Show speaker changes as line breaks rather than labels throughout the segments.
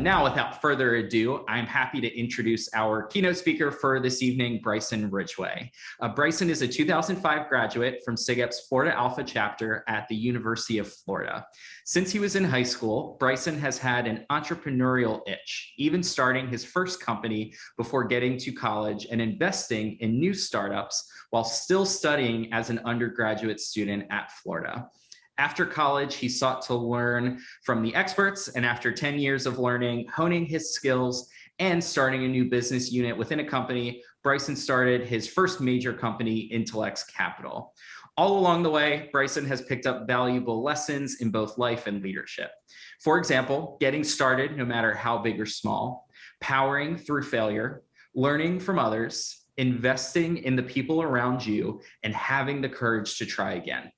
Now, without further ado, I'm happy to introduce our keynote speaker for this evening, Bryson Ridgway. Bryson is a 2005 graduate from SIGEP's Florida Alpha chapter at the University of Florida. Since he was in high school, Bryson has had an entrepreneurial itch, even starting his first company before getting to college and investing in new startups while still studying as an undergraduate student at Florida. After college, he sought to learn from the experts, and after 10 years of learning, honing his skills, and starting a new business unit within a company, Bryson started his first major company, Intellects Capital. All along the way, Bryson has picked up valuable lessons in both life and leadership. For example, getting started no matter how big or small, powering through failure, learning from others, investing in the people around you, and having the courage to try again.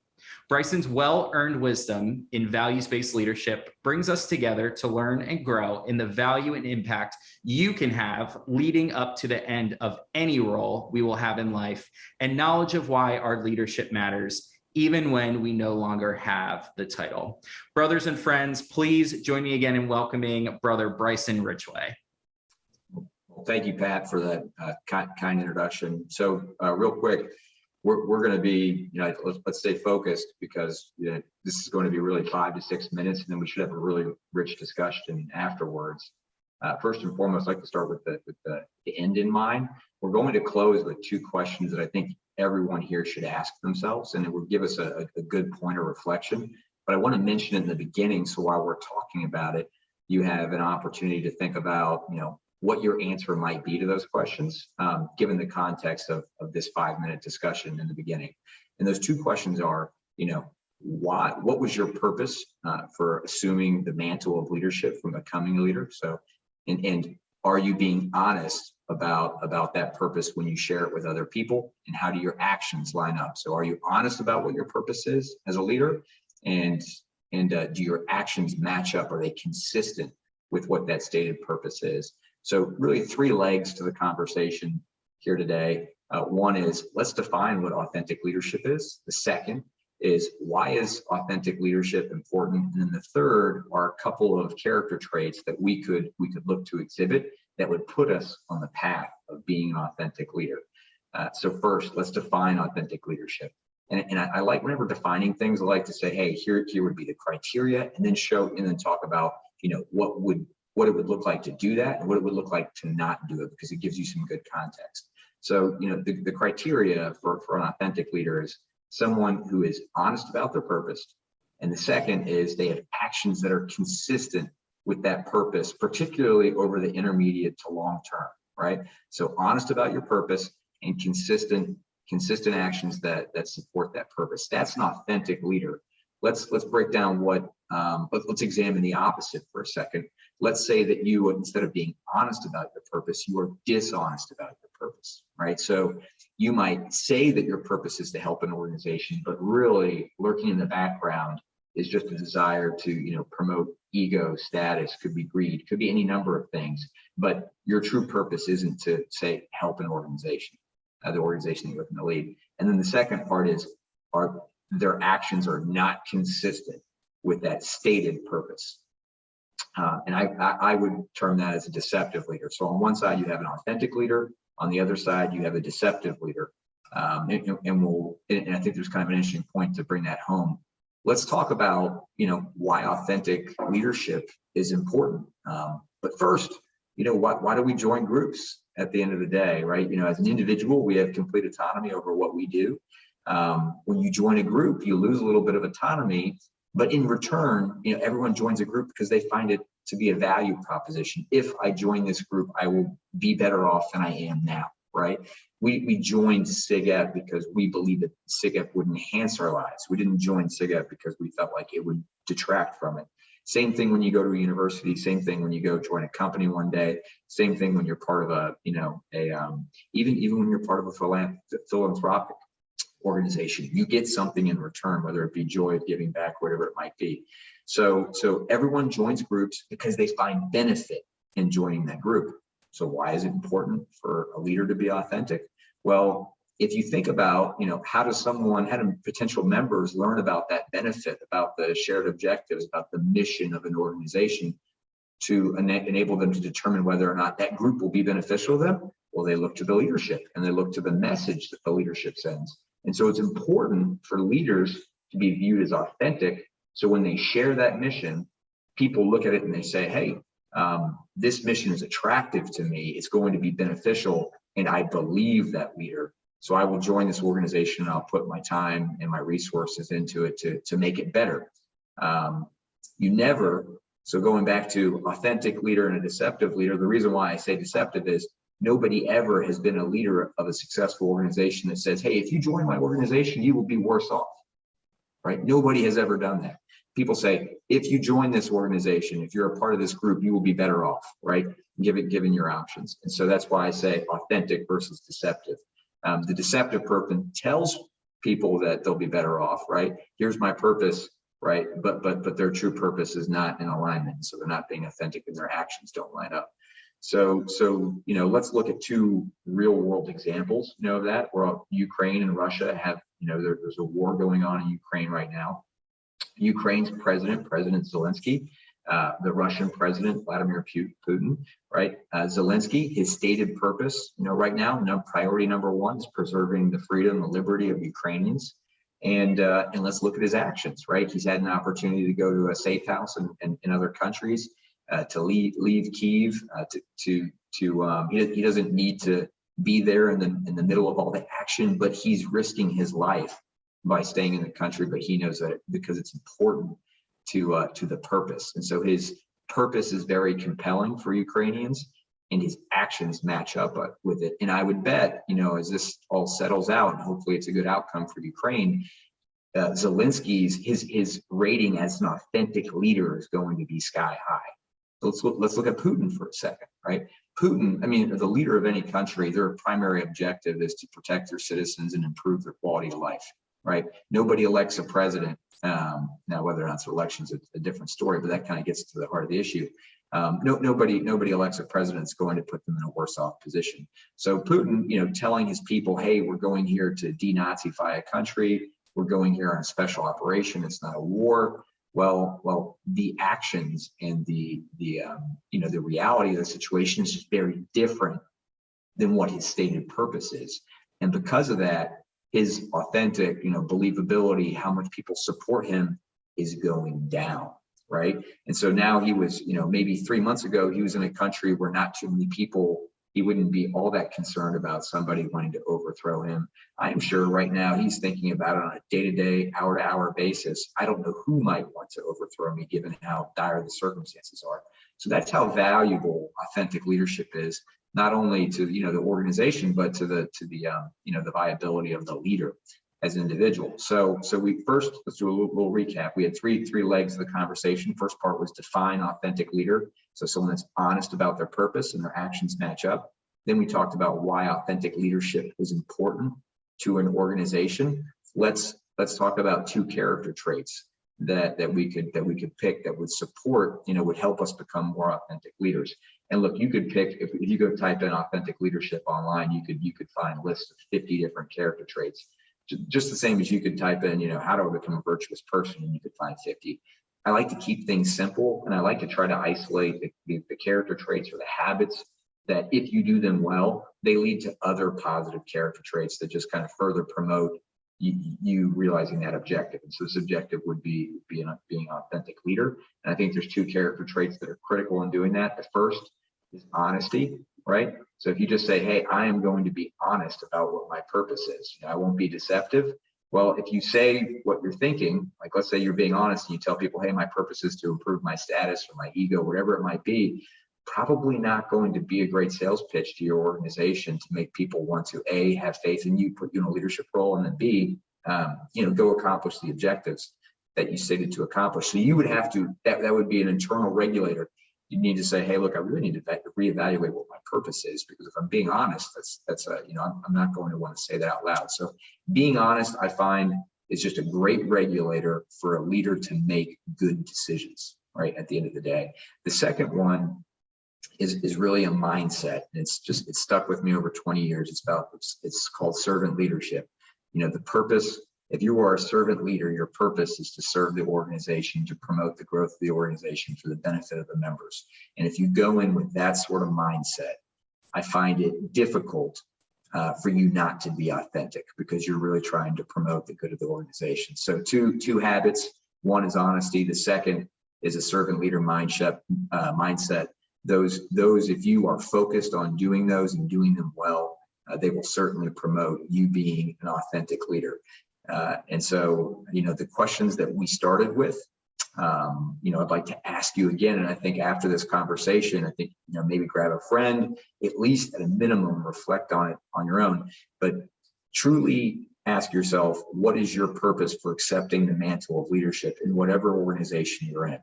Bryson's well-earned wisdom in values-based leadership brings us together to learn and grow in the value and impact you can have leading up to the end of any role we will have in life, and knowledge of why our leadership matters, even when we no longer have the title. Brothers and friends, please join me again in welcoming Brother Bryson Ridgway.
Well, thank you, Pat, for that kind introduction. So real quick, we're going to be, let's stay focused, because this is going to be really 5 to 6 minutes, and then we should have a really rich discussion afterwards. First and foremost, I'd like to start with the end in mind. We're going to close with 2 questions that I think everyone here should ask themselves, and it will give us a good point of reflection. But I want to mention it in the beginning, so while we're talking about it, you have an opportunity to think about, what your answer might be to those questions, given the context of this 5-minute discussion in the beginning. And those 2 questions are, what was your purpose for assuming the mantle of leadership from becoming a leader? So, and are you being honest about that purpose when you share it with other people? And how do your actions line up? So are you honest about what your purpose is as a leader? And do your actions match up? Are they consistent with what that stated purpose is? So really 3 legs to the conversation here today. One is, let's define what authentic leadership is. The second is, why is authentic leadership important? And then the third are a couple of character traits that we could look to exhibit that would put us on the path of being an authentic leader. So first, let's define authentic leadership. And I like, whenever defining things, I like to say, hey, here would be the criteria, and then talk about, what it would look like to do that and what it would look like to not do it, because it gives you some good context. So, the criteria for an authentic leader is someone who is honest about their purpose. And the second is they have actions that are consistent with that purpose, particularly over the intermediate to long term, right? So honest about your purpose and consistent actions that support that purpose. That's an authentic leader. Let's break down let's examine the opposite for a second. Let's say that you, instead of being honest about your purpose, you are dishonest about your purpose, right? So you might say that your purpose is to help an organization, but really lurking in the background is just a desire to, promote ego, status, could be greed, could be any number of things. But your true purpose isn't to, say, help an organization, the organization that you're looking to lead. And then the second part is, their actions are not consistent with that stated purpose. And I would term that as a deceptive leader. So on one side, you have an authentic leader. On the other side, you have a deceptive leader. And I think there's kind of an interesting point to bring that home. Let's talk about, why authentic leadership is important. But first, why do we join groups at the end of the day, right? As an individual, we have complete autonomy over what we do. When you join a group, you lose a little bit of autonomy. But in return, everyone joins a group because they find it to be a value proposition. If I join this group, I will be better off than I am now, right? We joined SIGEP because we believe that SIGEP would enhance our lives. We didn't join SIGEP because we felt like it would detract from it. Same thing when you go to a university. Same thing when you go join a company one day. Same thing when you're part of even when you're part of a philanthropic organization. You get something in return, whether it be joy of giving back, whatever it might be. So everyone joins groups because they find benefit in joining that group. So why is it important for a leader to be authentic? Well, if you think about, how do potential members learn about that benefit, about the shared objectives, about the mission of an organization? to enable them to determine whether or not that group will be beneficial to them? Well, they look to the leadership and they look to the message that the leadership sends. And so it's important for leaders to be viewed as authentic. So when they share that mission, people look at it and they say, hey, this mission is attractive to me. It's going to be beneficial. And I believe that leader. So I will join this organization and I'll put my time and my resources into it to make it better. So going back to authentic leader and a deceptive leader, the reason why I say deceptive is nobody ever has been a leader of a successful organization that says, hey, if you join my organization, you will be worse off, right? Nobody has ever done that. People say, if you join this organization, if you're a part of this group, you will be better off, right? Given your options. And so that's why I say authentic versus deceptive. The deceptive person tells people that they'll be better off, right? Here's my purpose, right? But their true purpose is not in alignment. So they're not being authentic and their actions don't line up. So let's look at two real world examples, of that, where Ukraine and Russia have, there's a war going on in Ukraine right now. Ukraine's President Zelensky, the Russian President, Vladimir Putin, right? Zelensky, his stated purpose, right now, priority number one is preserving the freedom and liberty of Ukrainians. And let's look at his actions, right? He's had an opportunity to go to a safe house in other countries, to leave Kyiv, he doesn't need to be there in the middle of all the action, but he's risking his life by staying in the country. But he knows that because it's important to the purpose, and so his purpose is very compelling for Ukrainians, and his actions match up with it. And I would bet, as this all settles out, and hopefully it's a good outcome for Ukraine, Zelensky's his rating as an authentic leader is going to be sky high. Let's look at Putin for a second, right? Putin, the leader of any country, their primary objective is to protect their citizens and improve their quality of life, right? Nobody elects a president. Now, whether or not it's elections, it's a different story, but that kind of gets to the heart of the issue. Nobody elects a president that's going to put them in a worse off position. So Putin, telling his people, hey, we're going here to denazify a country. We're going here on a special operation. It's not a war. Well, the actions and the reality of the situation is just very different than what his stated purpose is. And because of that, his authentic, believability, how much people support him is going down, right? And so now he was, maybe 3 months ago, he was in a country where not too many people, he wouldn't be all that concerned about somebody wanting to overthrow him. I am sure right now he's thinking about it on a day-to-day, hour-to-hour basis. I don't know who might want to overthrow me given how dire the circumstances are. So that's how valuable authentic leadership is, not only to the organization, but to the viability of the leader as an individual. So let's do a little recap. We had three legs of the conversation. First part was define authentic leader. So someone that's honest about their purpose and their actions match up. Then we talked about why authentic leadership is important to an organization. Let's talk about two character traits that we could pick that would support, would help us become more authentic leaders. And look, you could pick, if you go type in authentic leadership online, you could find lists of 50 different character traits. Just the same as you could type in, how do I become a virtuous person, and you could find 50. I like to keep things simple, and I like to try to isolate the character traits or the habits that, if you do them well, they lead to other positive character traits that just kind of further promote you realizing that objective. And so this objective would be being an authentic leader. And I think there's two character traits that are critical in doing that. The first is honesty, right? So if you just say, hey, I am going to be honest about what my purpose is, I won't be deceptive. Well, if you say what you're thinking, like let's say you're being honest and you tell people, hey, my purpose is to improve my status or my ego, whatever it might be, probably not going to be a great sales pitch to your organization to make people want to A, have faith in you, put you in a leadership role, and then B, go accomplish the objectives that you stated to accomplish. So you would have to, that would be an internal regulator. You need to say, hey, look, I really need to reevaluate what my purpose is, because if I'm being honest, I'm not going to want to say that out loud. So being honest, I find, is just a great regulator for a leader to make good decisions, right, at the end of the day. The second one is really a mindset. It's stuck with me over 20 years. It's called servant leadership. The purpose if you are a servant leader, your purpose is to serve the organization, to promote the growth of the organization for the benefit of the members. And if you go in with that sort of mindset, I find it difficult for you not to be authentic, because you're really trying to promote the good of the organization. So two habits. One is honesty. The second is a servant leader mindset. Those, if you are focused on doing those and doing them well, they will certainly promote you being an authentic leader. And so, the questions that we started with, I'd like to ask you again. And I think after this conversation, I think, maybe grab a friend, at least at a minimum, reflect on it on your own, but truly ask yourself, what is your purpose for accepting the mantle of leadership in whatever organization you're in?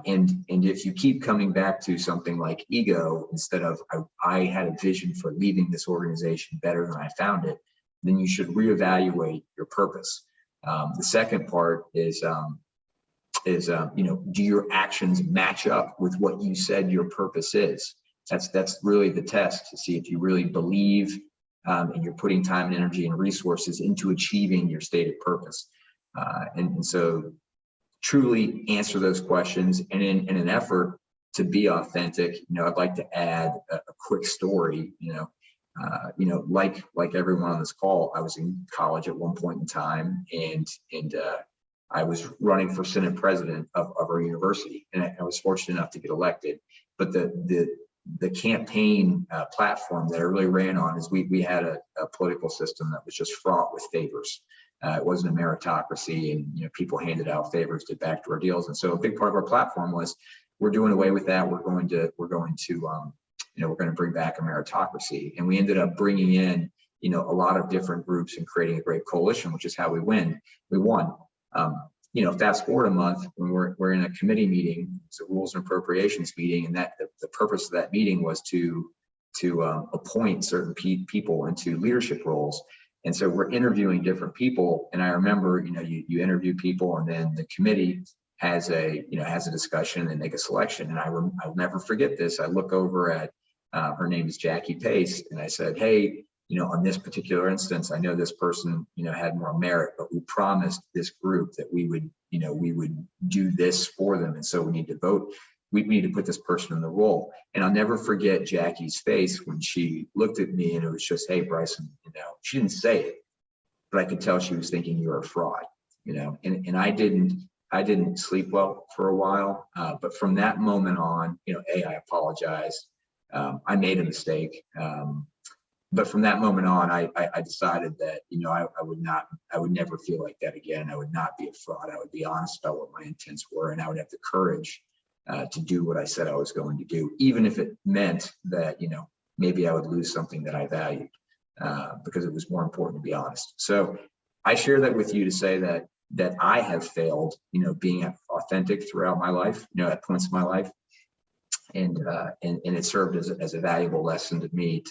And if you keep coming back to something like ego, instead of I had a vision for leaving this organization better than I found it, then you should reevaluate your purpose. The second part is do your actions match up with what you said your purpose is? That's really the test, to see if you really believe and you're putting time and energy and resources into achieving your stated purpose. And so truly answer those questions. And in an effort to be authentic, I'd like to add a quick story. Like everyone on this call, I was in college at one point in time, and I was running for Senate president of our university, and I was fortunate enough to get elected. But the campaign platform that I really ran on is we had a political system that was just fraught with favors. It wasn't a meritocracy, and people handed out favors, did backdoor deals. And so a big part of our platform was, we're doing away with that. We're going to bring back a meritocracy. And we ended up bringing in a lot of different groups and creating a great coalition, which is how we won. Fast forward a month, when we're in a committee meeting, it's a rules and appropriations meeting, and that the purpose of that meeting was to appoint certain people into leadership roles. And so we're interviewing different people, and I remember, you interview people, and then the committee has a discussion and make a selection. And I'll never forget this. I look over at her name is Jackie Pace, and I said, hey, on this particular instance, I know this person, had more merit, but we promised this group that we would do this for them. And so we need to vote. We need to put this person in the role. And I'll never forget Jackie's face when she looked at me, and it was just, hey, Bryson, she didn't say it, but I could tell she was thinking you're a fraud, and I didn't sleep well for a while. But from that moment on, I apologized. I made a mistake. But from that moment on, I decided that, I would never feel like that again. I would not be a fraud. I would be honest about what my intents were, and I would have the courage to do what I said I was going to do, even if it meant that, maybe I would lose something that I valued, because it was more important to be honest. So I share that with you to say that I have failed, being authentic throughout my life, at points in my life, and it served as a valuable lesson to me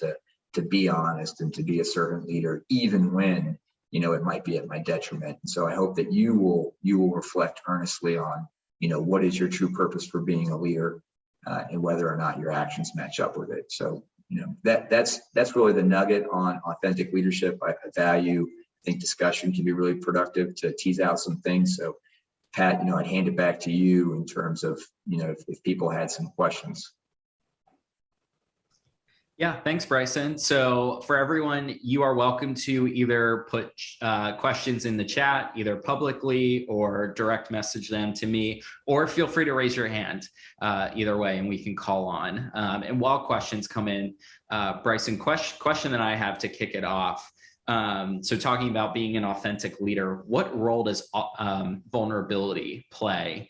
to be honest and to be a servant leader, even when, it might be at my detriment. And so I hope that you will reflect earnestly on, what is your true purpose for being a leader, and whether or not your actions match up with it. So, that's really the nugget on authentic leadership. I think discussion can be really productive to tease out some things. So Pat, I'd hand it back to you in terms of, if people had some questions.
Yeah, thanks, Bryson. So for everyone, you are welcome to either put questions in the chat, either publicly or direct message them to me, or feel free to raise your hand either way, and we can call on. And while questions come in, Bryson, question that I have to kick it off. So talking about being an authentic leader, what role does vulnerability play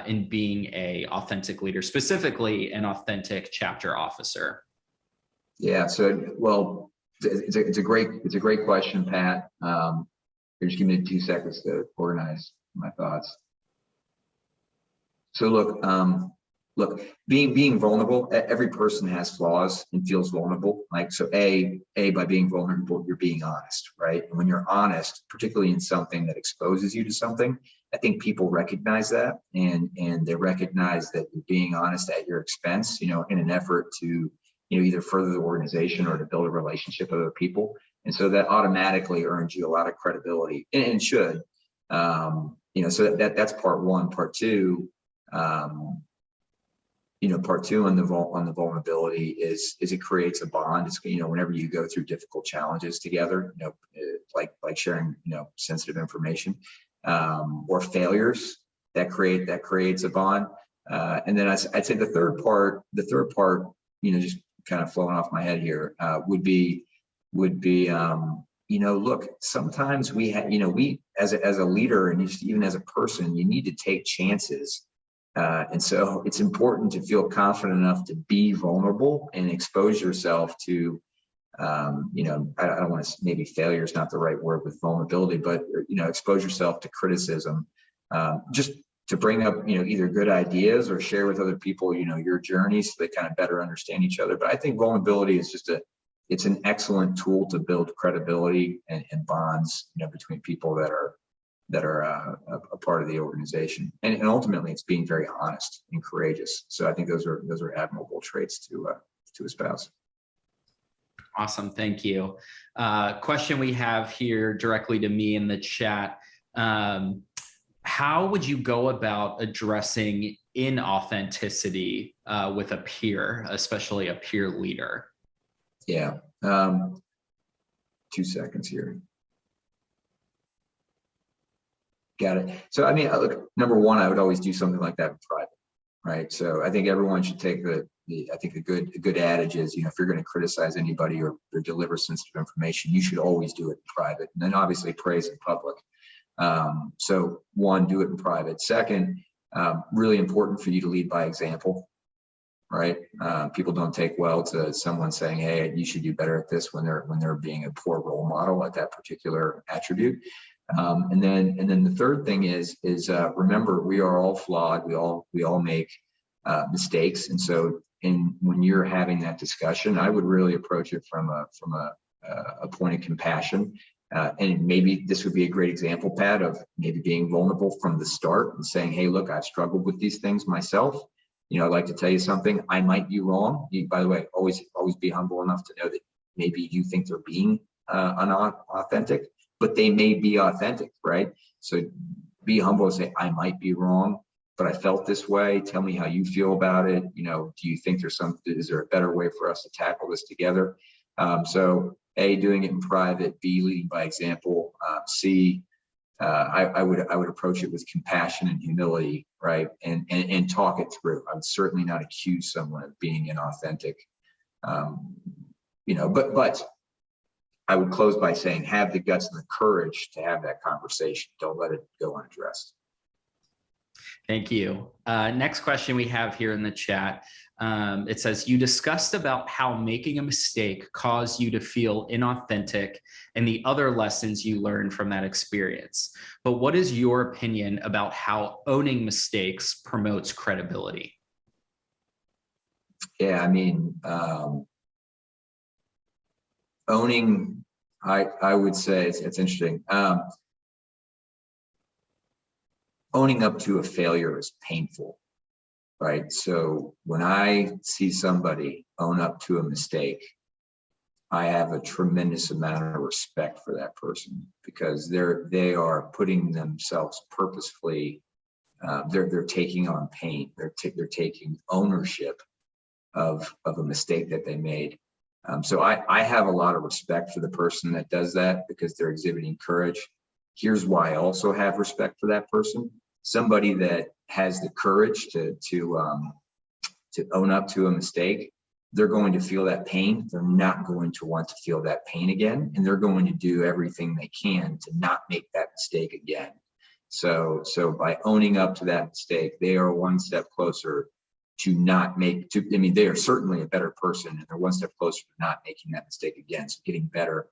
in being an authentic leader, specifically an authentic chapter officer?
Yeah, so it's a great question, Pat. Just give me 2 seconds to organize my thoughts. So look, being vulnerable. Every person has flaws and feels vulnerable. So by being vulnerable, you're being honest, right? And when you're honest, particularly in something that exposes you to something, I think people recognize that, and they recognize that you're being honest at your expense, in an effort to either further the organization or to build a relationship with other people. And so that automatically earns you a lot of credibility, and it should. So that's part one. Part two, part two on the vulnerability is it creates a bond. It's, whenever you go through difficult challenges together, like sharing, sensitive information, or failures, that creates a bond. And then I'd say the third part, just kind of flowing off my head here, would be, look, sometimes we as a leader, and even as a person, you need to take chances. And so it's important to feel confident enough to be vulnerable and expose yourself to, I don't want to, maybe failure is not the right word with vulnerability, but, expose yourself to criticism, just to bring up, either good ideas or share with other people, your journey, so they kind of better understand each other. But I think vulnerability is it's an excellent tool to build credibility and bonds, between people that are a part of the organization, and ultimately it's being very honest and courageous. So I think those are admirable traits to espouse.
Awesome, thank you. Question we have here directly to me in the chat: how would you go about addressing inauthenticity with a peer, especially a peer leader?
Yeah, 2 seconds here. Got it. So, look, number one, I would always do something like that in private, right? So I think everyone should take I think a good adage is, if you're going to criticize anybody or deliver sensitive information, you should always do it in private, and then obviously praise in public. So one, do it in private. Second, really important for you to lead by example, right? People don't take well to someone saying, hey, you should do better at this, when they're being a poor role model at that particular attribute. And then the third thing is remember, we are all flawed. We all make mistakes. And so when you're having that discussion, I would really approach it from a point of compassion. And maybe this would be a great example, Pat, of maybe being vulnerable from the start and saying, hey, look, I've struggled with these things myself. I'd like to tell you something. I might be wrong. By the way, always be humble enough to know that maybe you think they're being unauthentic, but they may be authentic, right? So be humble and say, I might be wrong, but I felt this way. Tell me how you feel about it. Do you think is there a better way for us to tackle this together? So A, doing it in private; B, leading by example; C, I would approach it with compassion and humility, right? And talk it through. I would certainly not accuse someone of being inauthentic, but I would close by saying, have the guts and the courage to have that conversation. Don't let it go unaddressed.
Thank you. Next question we have here in the chat. It says, you discussed about how making a mistake caused you to feel inauthentic and the other lessons you learned from that experience. But what is your opinion about how owning mistakes promotes credibility?
Yeah, owning, I would say it's interesting. Owning up to a failure is painful, right? So when I see somebody own up to a mistake, I have a tremendous amount of respect for that person, because they are putting themselves purposefully. They're taking on pain. They're taking ownership of a mistake that they made. So I have a lot of respect for the person that does that, because they're exhibiting courage. Here's why I also have respect for that person: somebody that has the courage to own up to a mistake. They're going to feel that pain. They're not going to want to feel that pain again, and they're going to do everything they can to not make that mistake again. So by owning up to that mistake, they are one step closer to not make. They are certainly a better person, and they're one step closer to not making that mistake again. So getting better.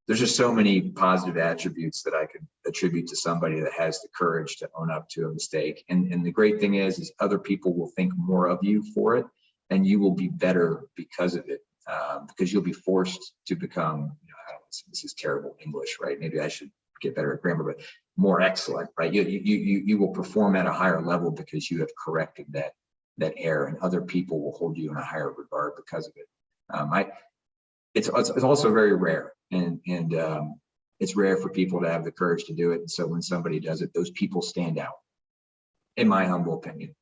There's just so many positive attributes that I could attribute to somebody that has the courage to own up to a mistake. And the great thing is other people will think more of you for it, and you will be better because of it, because you'll be forced to become, this is terrible English, right? Maybe I should get better at grammar, but more excellent, right? You will perform at a higher level because you have corrected air, and other people will hold you in a higher regard because of it. It's also very rare, and it's rare for people to have the courage to do it. And so when somebody does it, those people stand out, in my humble opinion.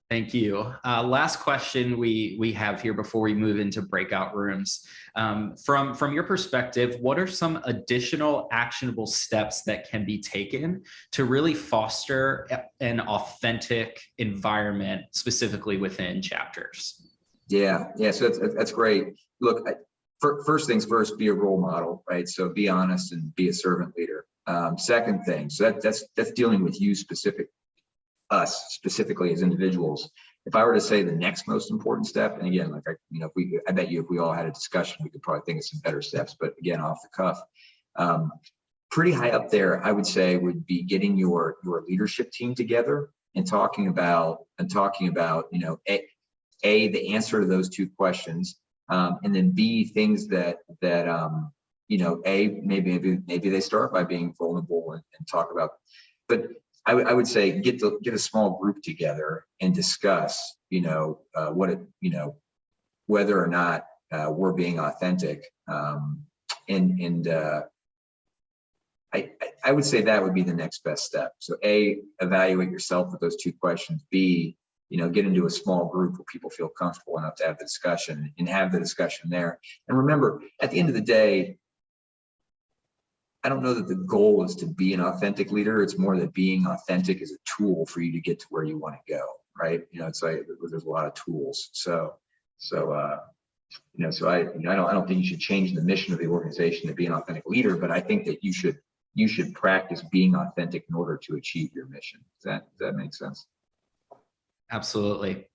Thank you. Last question we have here before we move into breakout rooms. From your perspective, what are some additional actionable steps that can be taken to really foster an authentic environment, specifically within chapters?
Yeah. So that's great. Look, first things first, be a role model, right? So be honest and be a servant leader. Second thing, so that's dealing with you us specifically as individuals. If I were to say the next most important step, and again, like I bet you if we all had a discussion, we could probably think of some better steps. But again, off the cuff, pretty high up there, I would say would be getting your leadership team together and talking about A, the answer to those two questions, and then B, things that A, maybe they start by being vulnerable and talk about, but I would say get a small group together and discuss, whether or not we're being authentic. I would say that would be the next best step. So A, evaluate yourself with those two questions. B, get into a small group where people feel comfortable enough to have the discussion and have the discussion there. And remember, at the end of the day, I don't know that the goal is to be an authentic leader. It's more that being authentic is a tool for you to get to where you want to go, right? It's like there's a lot of tools. So I don't think you should change the mission of the organization to be an authentic leader, but I think that you should practice being authentic in order to achieve your mission. Does that make sense?
Absolutely.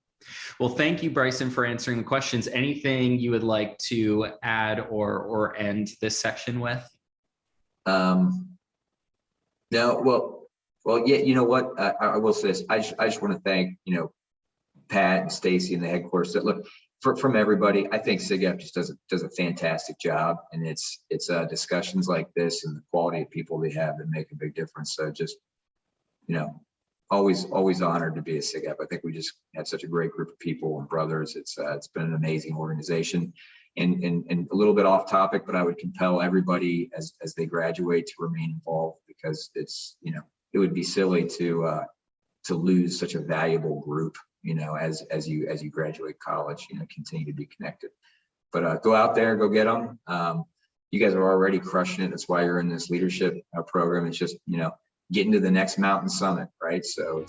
Well, thank you, Bryson, for answering the questions. Anything you would like to add or end this section with?
No, well, yeah, you know what? I will say this. I just want to thank, Pat and Stacy and the headquarters. That look, from everybody, I think SIGEP just does a fantastic job, and it's discussions like this and the quality of people they have that make a big difference. So just, always honored to be a SIGEP. I think we just had such a great group of people and brothers. It's been an amazing organization. And a little bit off topic, but I would compel everybody as they graduate to remain involved, because it's, it would be silly to lose such a valuable group, as you graduate college, continue to be connected. But go out there, go get them. You guys are already crushing it. That's why you're in this leadership program. It's just, getting to the next mountain summit, right? So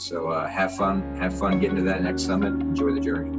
have fun getting to that next summit. Enjoy the journey.